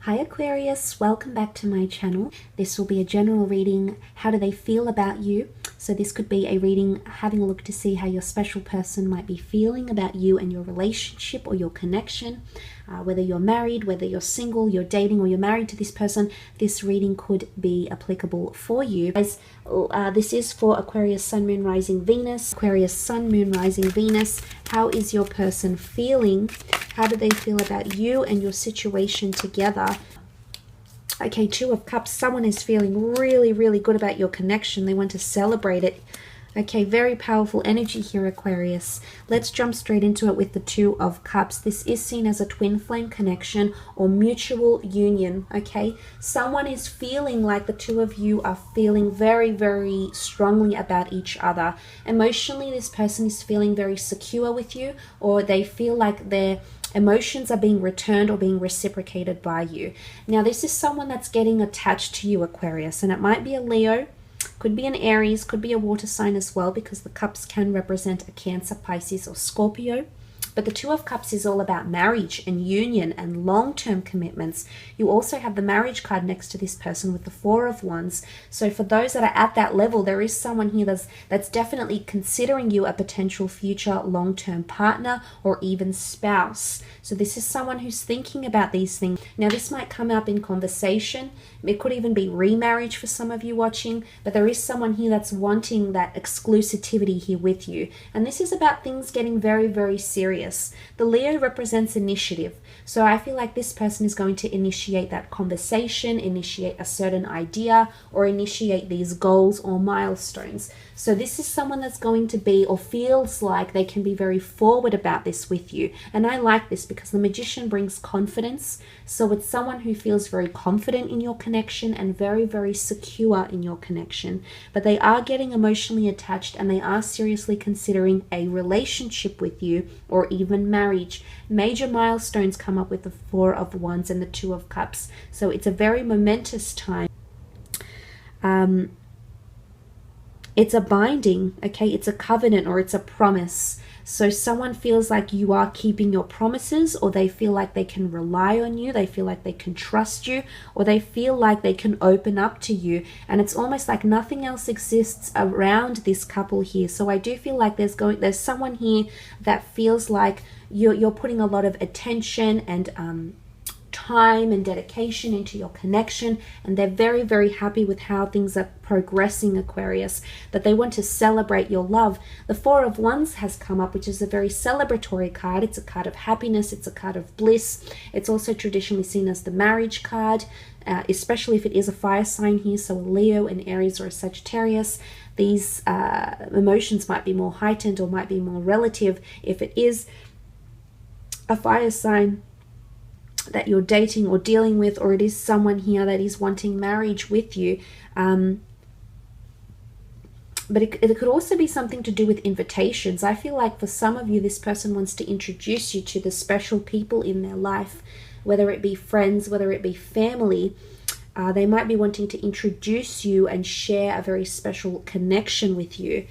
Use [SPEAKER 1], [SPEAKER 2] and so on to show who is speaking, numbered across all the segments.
[SPEAKER 1] Hi Aquarius, welcome back to my channel. This will be a general reading. How do they feel about you? So this could be a reading having a look to see how your special person might be feeling about you and your relationship or your connection. Whether you're married, whether you're single, you're dating, or you're married to this person, this reading could be applicable for you. Guys, this is for Aquarius, Sun, Moon, Rising, Venus. Aquarius, Sun, Moon, Rising, Venus. How is your person feeling? How do they feel about you and your situation together? Okay, Two of Cups. Someone is feeling really, really good about your connection. They want to celebrate it. Okay, very powerful energy here, Aquarius. Let's jump straight into it with the Two of Cups. This is seen as a twin flame connection or mutual union, okay? Someone is feeling like the two of you are feeling very, very strongly about each other. Emotionally, this person is feeling very secure with you, or they feel like their emotions are being returned or being reciprocated by you. Now, this is someone that's getting attached to you, Aquarius, and it might be a Leo. Could be an Aries, could be a water sign as well, because the cups can represent a Cancer, Pisces, or Scorpio. But the Two of Cups is all about marriage and union and long-term commitments. You also have the marriage card next to this person with the Four of Wands. So for those that are at that level, there is someone here that's definitely considering you a potential future long-term partner or even spouse. So this is someone who's thinking about these things. Now, this might come up in conversation. It could even be remarriage for some of you watching, but there is someone here that's wanting that exclusivity here with you. And this is about things getting very, very serious. The Leo represents initiative. So I feel like this person is going to initiate that conversation, initiate a certain idea, or initiate these goals or milestones. So this is someone that's going to be, or feels like they can be very forward about this with you. And I like this because the Magician brings confidence. So it's someone who feels very confident in your connection and very, very secure in your connection. But they are getting emotionally attached and they are seriously considering a relationship with you or even marriage. Major milestones come up with the Four of Wands and the Two of Cups. So it's a very momentous time. It's a binding, okay? It's a covenant or it's a promise. So someone feels like you are keeping your promises, or they feel like they can rely on you, they feel like they can trust you, or they feel like they can open up to you. And it's almost like nothing else exists around this couple here. So I do feel like there's someone here that feels like you're putting a lot of attention and time and dedication into your connection, and they're very, very happy with how things are progressing, Aquarius, that they want to celebrate your love. The Four of Wands has come up, which is a very celebratory card. It's a card of happiness, it's a card of bliss. It's also traditionally seen as the marriage card, especially if it is a fire sign here, so a Leo, an Aries, or a Sagittarius. These emotions might be more heightened or might be more relative if it is a fire sign that you're dating or dealing with, or it is someone here that is wanting marriage with you. But it could also be something to do with invitations. I feel like for some of you, this person wants to introduce you to the special people in their life, whether it be friends, whether it be family. They might be wanting to introduce you and share a very special connection with you.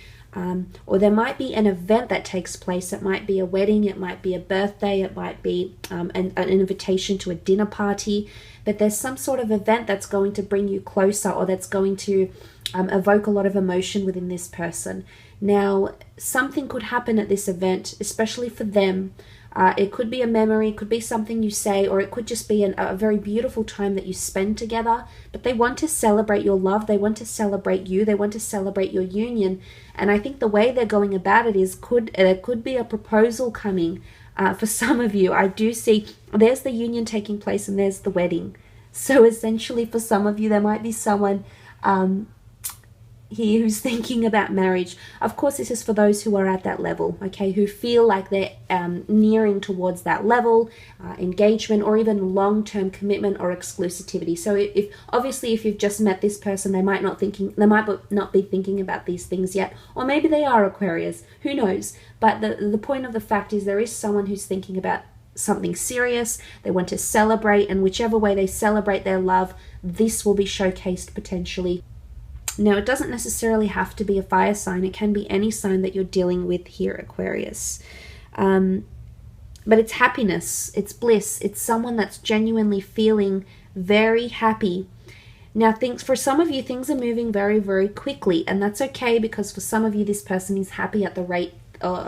[SPEAKER 1] Or there might be an event that takes place. It might be a wedding, it might be a birthday, it might be an invitation to a dinner party, but there's some sort of event that's going to bring you closer, or that's going to evoke a lot of emotion within this person. Now, something could happen at this event, especially for them. It could be a memory, it could be something you say, or it could just be a very beautiful time that you spend together. But they want to celebrate your love, they want to celebrate you, they want to celebrate your union. And I think the way they're going about it is there could be a proposal coming for some of you. I do see there's the union taking place and there's the wedding. So essentially for some of you, there might be someone here who's thinking about marriage. Of course, this is for those who are at that level, okay, who feel like they're nearing towards that level, engagement, or even long-term commitment or exclusivity. So if you've just met this person, they might not be thinking about these things yet, or maybe they are, Aquarius, who knows. But the point of the fact is there is someone who's thinking about something serious. They want to celebrate, and whichever way they celebrate their love, this will be showcased potentially. Now, it doesn't necessarily have to be a fire sign. It can be any sign that you're dealing with here, Aquarius. but it's happiness, it's bliss, it's someone that's genuinely feeling very happy. Now, for some of you, things are moving very, very quickly, and that's okay, because for some of you, this person is happy at the rate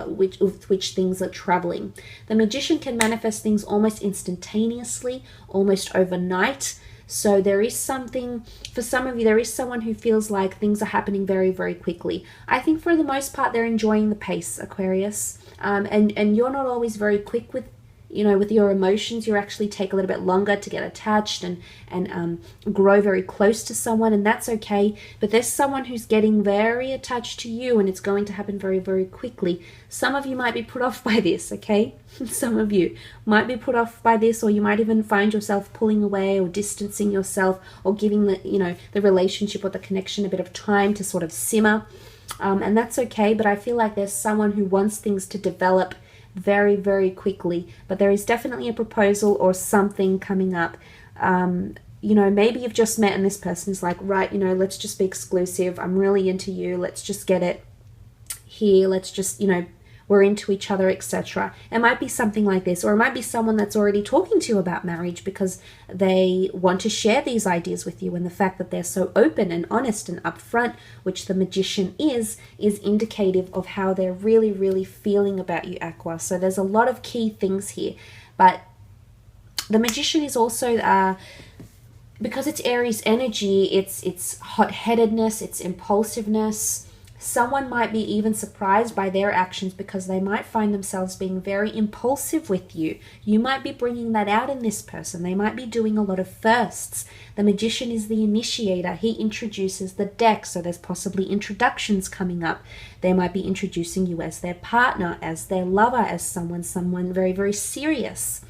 [SPEAKER 1] with which things are traveling. The Magician can manifest things almost instantaneously, almost overnight. So there is something, for some of you, there is someone who feels like things are happening very, very quickly. I think for the most part, they're enjoying the pace, Aquarius. And you're not always very quick with, with your emotions. You actually take a little bit longer to get attached and grow very close to someone, and that's okay. But there's someone who's getting very attached to you, and it's going to happen very, very quickly. Some of you might be put off by this, okay? Some of you might be put off by this, or you might even find yourself pulling away or distancing yourself, or giving the relationship or the connection a bit of time to sort of simmer. And that's okay, but I feel like there's someone who wants things to develop very, very quickly. But there is definitely a proposal or something coming up. Maybe you've just met and this person is like, right, let's just be exclusive. I'm really into you. Let's just get it here. Let's just, we're into each other, etc. It might be something like this, or it might be someone that's already talking to you about marriage because they want to share these ideas with you, and the fact that they're so open and honest and upfront, which the Magician is indicative of how they're really, really feeling about you, Aqua. So there's a lot of key things here, but the Magician is also because it's Aries energy, it's hot-headedness, it's impulsiveness. Someone might be even surprised by their actions because they might find themselves being very impulsive with you. You might be bringing that out in this person. They might be doing a lot of firsts. The Magician is the initiator. He introduces the deck, so there's possibly introductions coming up. They might be introducing you as their partner, as their lover, as someone very, very serious.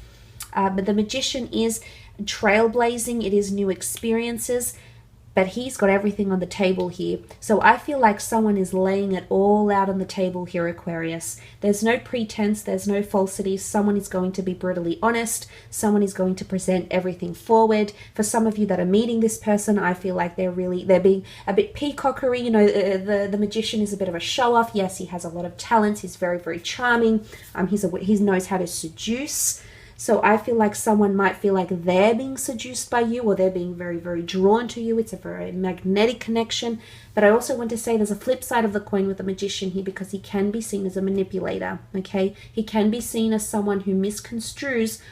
[SPEAKER 1] But the Magician is trailblazing. It is new experiences. But he's got everything on the table here. So I feel like someone is laying it all out on the table here, Aquarius. There's no pretense, there's no falsity. Someone is going to be brutally honest. Someone is going to present everything forward. For some of you that are meeting this person, I feel like they're being a bit peacockery. The Magician is a bit of a show-off. Yes, he has a lot of talents. He's very, very charming. He knows how to seduce. So I feel like someone might feel like they're being seduced by you, or they're being very, very drawn to you. It's a very magnetic connection. But I also want to say there's a flip side of the coin with the Magician here, because he can be seen as a manipulator, okay? He can be seen as someone who misconstrues,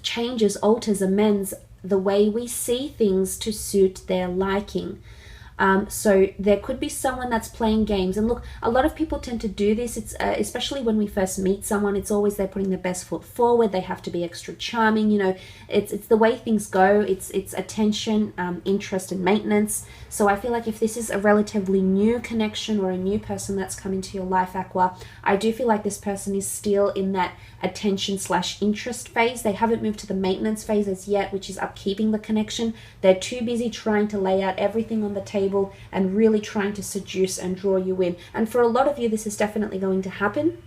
[SPEAKER 1] changes, alters, amends the way we see things to suit their liking. So there could be someone that's playing games. And look, a lot of people tend to do this. It's especially when we first meet someone, it's always they're putting their best foot forward. They have to be extra charming. It's the way things go. It's attention, interest, and maintenance. So I feel like if this is a relatively new connection or a new person that's come into your life, Aqua, I do feel like this person is still in that attention/interest phase. They haven't moved to the maintenance phase as yet, which is upkeeping the connection. They're too busy trying to lay out everything on the table and really trying to seduce and draw you in. And for a lot of you, this is definitely going to happen.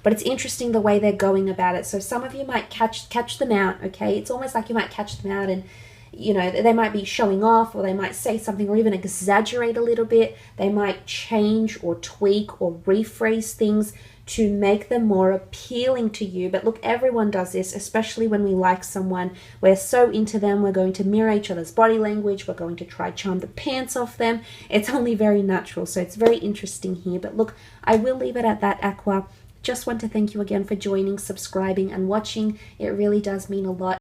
[SPEAKER 1] But it's interesting the way they're going about it. So some of you might catch them out, okay? It's almost like you might catch them out and they might be showing off, or they might say something or even exaggerate a little bit. They might change or tweak or rephrase things to make them more appealing to you. But look, everyone does this, especially when we like someone. We're so into them, we're going to mirror each other's body language, we're going to try charm the pants off them. It's only very natural, so it's very interesting here. But look, I will leave it at that, Aqua. Just want to thank you again for joining, subscribing, and watching. It really does mean a lot.